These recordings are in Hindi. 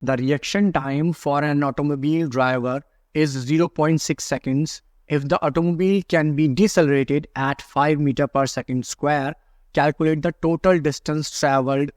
the reaction time for an automobile driver is 0.6 seconds. If the automobile can be decelerated at 5 meter per second square, calculate the total distance traveled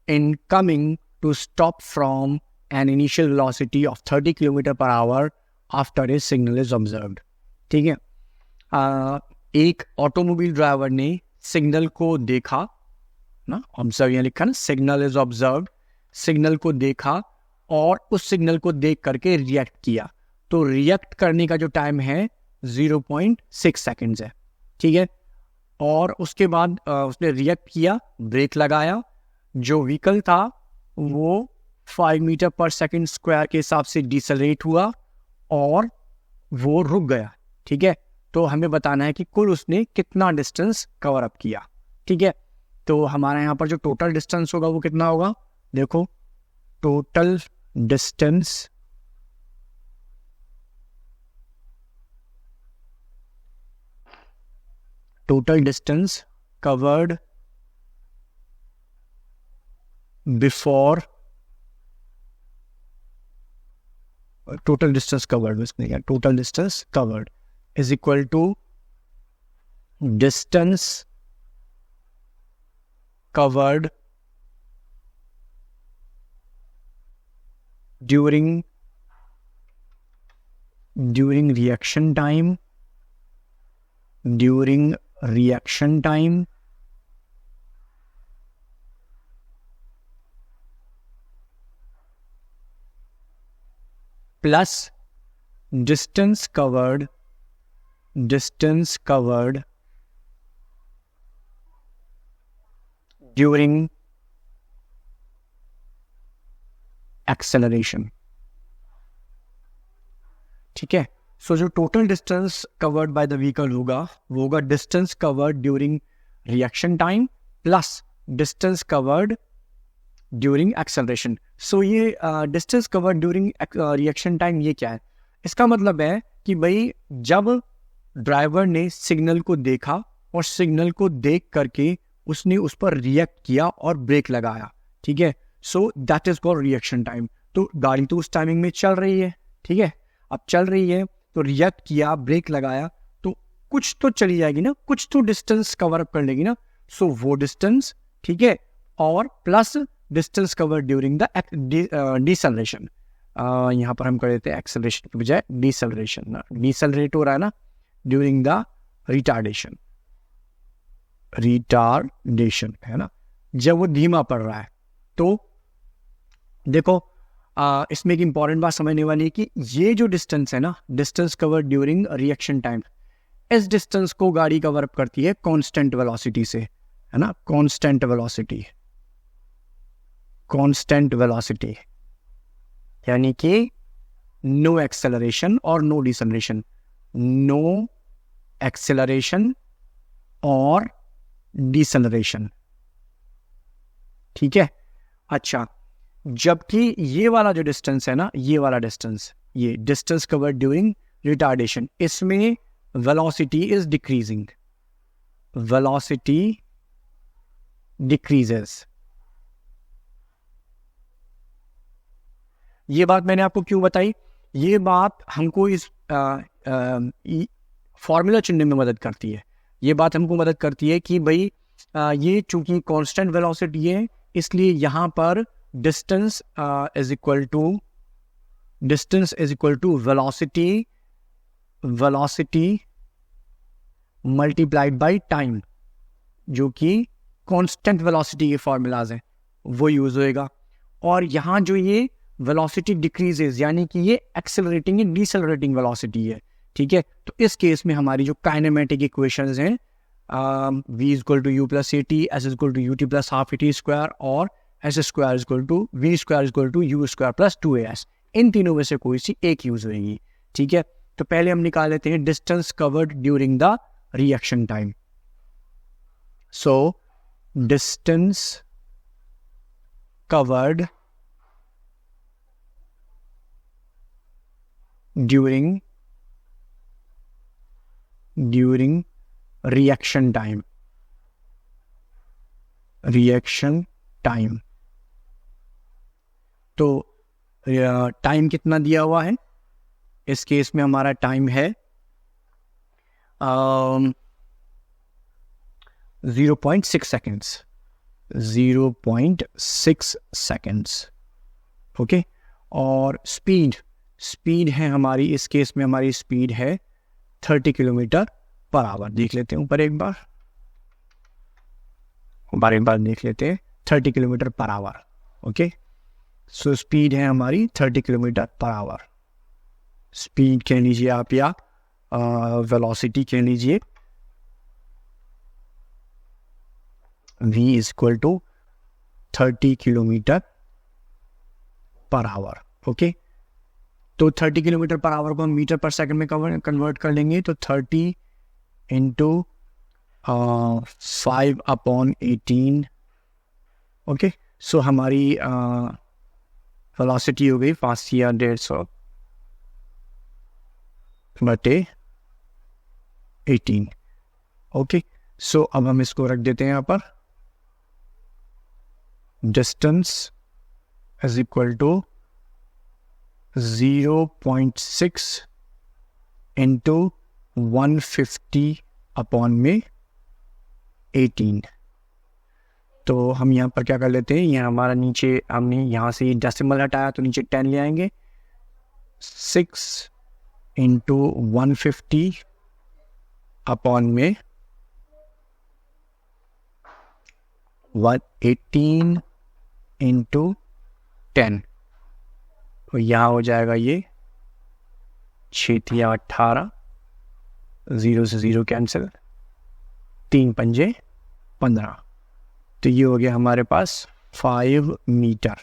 in coming to stop from an initial velocity of 30 km per hour after a signal is observed. ठीक है, एक ऑटोमोबाइल ड्राइवर ने सिग्नल को देखा ना, ऑब्जर्व यहाँ लिखा ना, सिग्नल इज ऑब्जर्व्ड, सिग्नल को देखा और उस सिग्नल को देख करके रिएक्ट किया. तो रिएक्ट करने का जो टाइम है 0.6 सेकेंड्स है. ठीक है, और उसके बाद उसने रिएक्ट किया, ब्रेक लगाया, जो व्हीकल था वो 5 मीटर पर सेकेंड स्क्वायर के हिसाब से डिसेलरेट हुआ और वो रुक गया. ठीक है, तो हमें बताना है कि कुल उसने कितना डिस्टेंस कवर अप किया. ठीक है, तो हमारा यहाँ पर जो टोटल डिस्टेंस होगा वो कितना होगा, देखो total distance covered before, total distance covered is equal to distance covered during reaction time plus distance covered during acceleration. ठीक है, सो जो total distance covered by the vehicle होगा वो होगा distance covered during reaction time plus distance covered during acceleration. So ये distance covered during reaction time ये क्या है, इसका मतलब है कि भाई जब ड्राइवर ने सिग्नल को देखा और सिग्नल को देख करके उसने उस पर रिएक्ट किया और ब्रेक लगाया. ठीक है, so that is called reaction time. तो गाड़ी तो उस टाइमिंग में चल रही है. ठीक है, अब चल रही है तो रिएक्ट किया, ब्रेक लगाया, तो कुछ तो चली जाएगी ना, कुछ तो डिस्टेंस कवर अप कर लेगी ना. सो वो डिस्टेंस, ठीक है, और plus distance cover during the deceleration. यहाँ पर हम कर देते हैं एक्सेलरेशन के बजाय डिसेलरेशन. डिसेलरेट हो रहा है ना ड्यूरिंग द रिटार्डेशन है ना, जब वो धीमा पड़ रहा है. तो देखो इसमें एक इंपॉर्टेंट बात समझने वाली है कि ये जो डिस्टेंस है ना, distance cover during reaction time, इस डिस्टेंस को गाड़ी कवर अप करती है कांस्टेंट वेलोसिटी से, है ना, कांस्टेंट वेलोसिटी यानी कि नो एक्सेलरेशन और नो डिसेलरेशन, नो एक्सेलरेशन और डिसेलरेशन. ठीक है, अच्छा, जबकि ये वाला जो डिस्टेंस है ना, ये वाला डिस्टेंस, ये डिस्टेंस कवर्ड ड्यूरिंग रिटार्डेशन, इसमें velocity is decreasing, velocity decreases. ये बात मैंने आपको क्यों बताई, ये बात हमको इस फॉर्मूला चुनने में मदद करती है. ये बात हमको मदद करती है कि भाई ये चूंकि कांस्टेंट वेलोसिटी है, इसलिए यहाँ पर distance is equal to velocity multiplied by time, जो कि कांस्टेंट वेलोसिटी के फॉर्मूलाज हैं वो यूज होएगा. और यहाँ जो ये वेलोसिटी डिक्रीजेस यानी कि ये एक्सेलरेटिंग या डिसेलरेटिंग वेलोसिटी है. ठीक है, तो इस केस में हमारी जो काइनेमेटिक इक्वेशंस हैं v equal to u plus a t, s equal to u t plus half a t square और s square equal to v square equal to u square plus 2as, इन तीनों में से कोई सी एक यूज होगी. ठीक है, तो पहले हम निकाल लेते हैं distance covered during the reaction time. So distance covered during reaction time. तो टाइम कितना दिया हुआ है? इस केस में हमारा टाइम है 0.6 सेकेंड्स, 0.6 सेकेंड्स। ओके, और स्पीड है हमारी, इस केस में हमारी स्पीड है 30 किलोमीटर पर आवर। देख लेते हैं ऊपर एक बार देख लेते हैं 30 kilometre per hour. Okay, so speed है हमारी 30 किलोमीटर पर आवर। स्पीड कह लीजिए आप या वेलोसिटी कह लीजिए, v is equal to 30 kilometre per hour. Okay, तो 30 किलोमीटर पर आवर को हम मीटर पर सेकंड में कन्वर्ट कर लेंगे, तो 30 इंटू 5/18। ओके, सो हमारी वेलोसिटी हो गई 5 या 150 बटे 18। ओके, सो अब हम इसको रख देते हैं यहाँ पर, distance is equal to 0.6 into 150/18। तो हम यहाँ पर क्या कर लेते हैं, यहाँ हमारा नीचे हमने यहाँ से डेसिमल हटाया तो नीचे 10 ले आएंगे। 6 इंटू 150/18 इंटू 10, तो यहाँ हो जाएगा ये 6 या 18, 0 से 0 कैंसिल, 3 पंजे 15, तो ये हो गया हमारे पास 5 metre.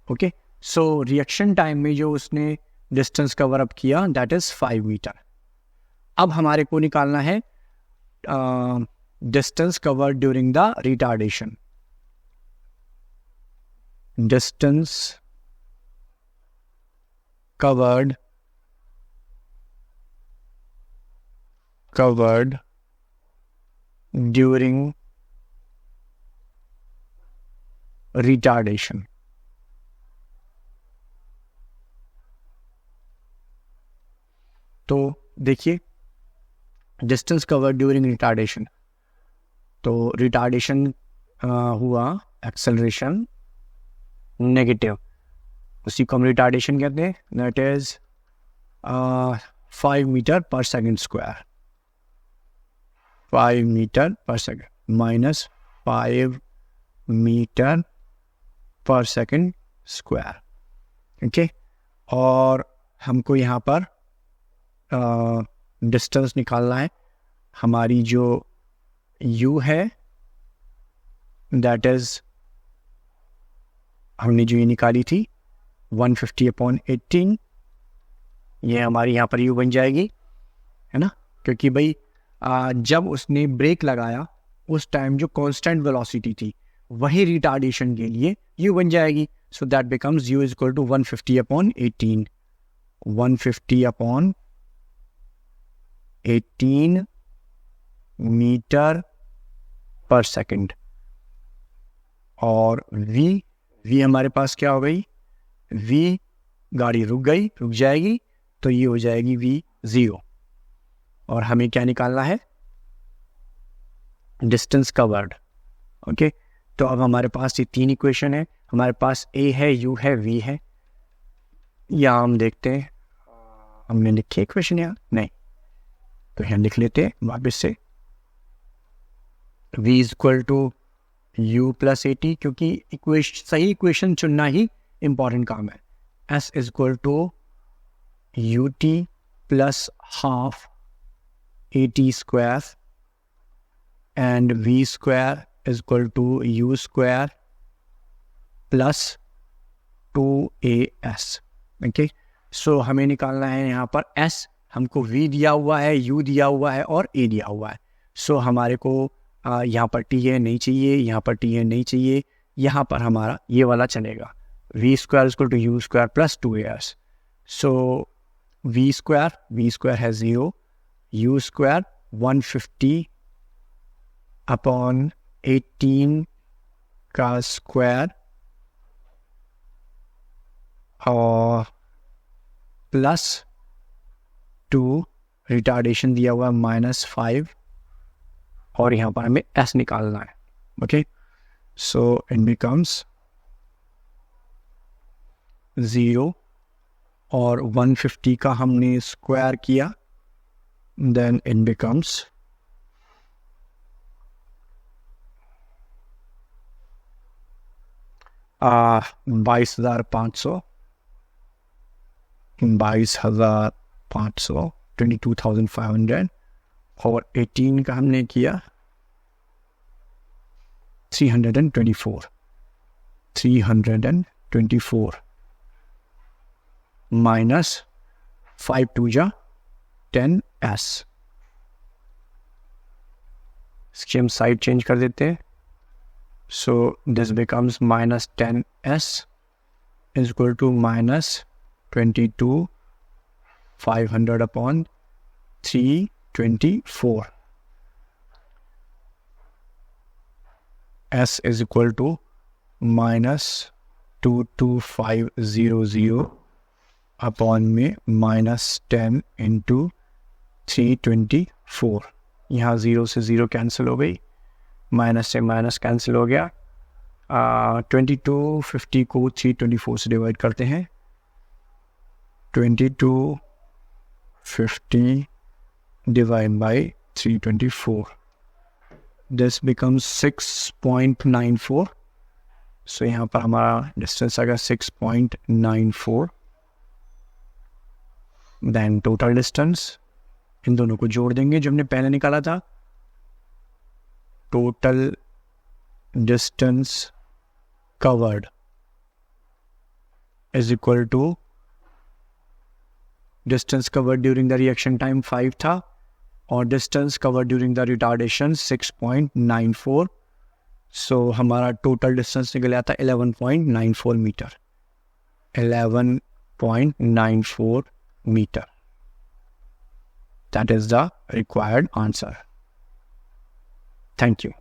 Okay, so reaction time में जो उसने डिस्टेंस कवर अप किया दैट इज 5 मीटर। अब हमारे को निकालना है distance covered during the retardation. Distance covered during retardation। तो देखिए डिस्टेंस कवर्ड ड्यूरिंग रिटार्डेशन, तो रिटार्डेशन हुआ एक्सेलरेशन नेगेटिव, उसी को हम रिटार्डेशन कहते हैं, that is 5 metre per second square. 5 metre per second minus 5 metre per second square. Okay, और हमको यहाँ पर डिस्टेंस निकालना है। हमारी जो u है दैट इज हमने जो ये निकाली थी 150/18, ये हमारी यहाँ पर u बन जाएगी, है ना, क्योंकि भाई जब उसने ब्रेक लगाया उस टाइम जो कांस्टेंट वेलोसिटी थी वही रिटार्डेशन के लिए u बन जाएगी। So that becomes u is equal to 150/18, 150/18 metre per second. और v हमारे पास क्या हो गई, v गाड़ी रुक जाएगी, तो ये हो जाएगी v 0। और हमें क्या निकालना है, डिस्टेंस कवर्ड। ओके, तो अब हमारे पास ये 3 इक्वेशन है, हमारे पास a है, u है, v है। या हम देखते हैं हमने लिखी इक्वेशन यहाँ नहीं, तो यहाँ लिख लेते हैं वापस से, v is equal to u plus at, क्योंकि सही इक्वेशन चुनना ही इंपॉर्टेंट काम है। s is equal to ut plus half at square and v square is equal to u square plus 2as। Okay, so हमें निकालना है यहाँ पर s, हमको v दिया हुआ है, u दिया हुआ है और a दिया हुआ है। सो हमारे को यहाँ पर TA नहीं चाहिए, यहाँ पर TA नहीं चाहिए, यहाँ पर हमारा ये वाला चलेगा, v square equal to u square plus 2as। So v square है 0, u स्क्वायर 150/18 का स्क्वायर और +2, रिटार्डेशन दिया हुआ -5 और यहाँ पर हमें s निकालना है. ओके, सो इट बिकम्स 0 और 150 का हमने स्क्वायर किया, देन इट बिकम्स 22,500 22,500 और 18 का हमने किया 324 माइनस 5 2 जा 10s. इसकी हम साइड चेंज कर देते हैं. So this becomes -10s is equal to -22,500 upon 324. S is equal to -22500 upon में -10 into 324. यहाँ 0 से 0 कैंसिल हो गई, माइनस से माइनस कैंसिल हो गया. 2250 को 324 से डिवाइड करते हैं. 2250 डिवाइड बाई 324, दिस बिकम्स 6.94. सो यहाँ पर हमारा डिस्टेंस आएगा 6.94. देन टोटल डिस्टेंस, इन दोनों को जोड़ देंगे जो हमने पहले निकाला था. Total distance covered is equal to distance covered during the reaction time 5 था और distance covered during the retardation 6.94. So हमारा total distance निकल आता 11.94 metre. 11.94 metre. That is the required answer. Thank you.